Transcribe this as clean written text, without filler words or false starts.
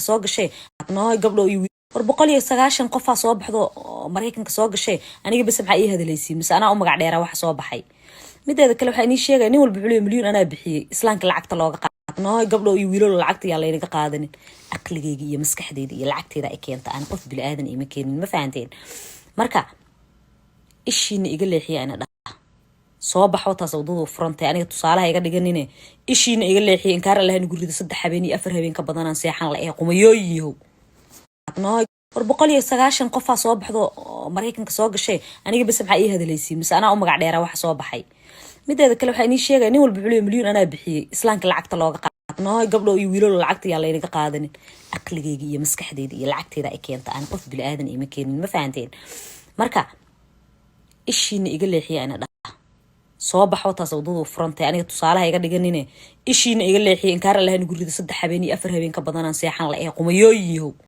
soo gashay aqnaa gabdho iyo war 190 qof soo baxdo Mareykanka soo gashay aniga bas maxay ii hadlaysiin mise ana u magac dheera wax soo baxay mideeda kale waxa inii sheegay nin walba wuxuu milyan ana bixiyay islaanka lacagta looga qaadnaa gabdho iyo wiilal lacagta yaa laynaga qaadanin aqligeyga iyo maskaxdeyda iyo lacagteeda ay keenta aan qof bil aadan ima keenin ma fahanteen marka ishiina iga leexiya ana soo baxo taas wadada furantay aniga tusaalaha iga dhiganine ishiina iga leexiya in kaar Allah guriga 3 habeen iyo 4 habeen ka badan aan seexan la ee qumayooyiyo aqnaa war 190 qof soo baxdo Mareykanka soo gashay aniga bas maxay ii hadlaysiin mise ana u magac dheera wax soo baxay mideeda kale waxa inii sheegay nin walba wuxuu milyan ana bixiyay islaanka lacagta looga qaadnaa gabdho iyo wiilal lacagta yaa laynaga qaadanin aqligeyga iyo maskaxdeyda iyo lacagteeda ay keenta aan qof bil aadan ima keenin ma fahanteen marka ishiina iga leexiya ana soo baxo taas wadada furantay aniga tusaalaha iga dhiganine ishiina iga leexiya in kaar Allah guriga 3 habeen iyo 4 habeen ka badan aan seexan la ee qumayooyiyo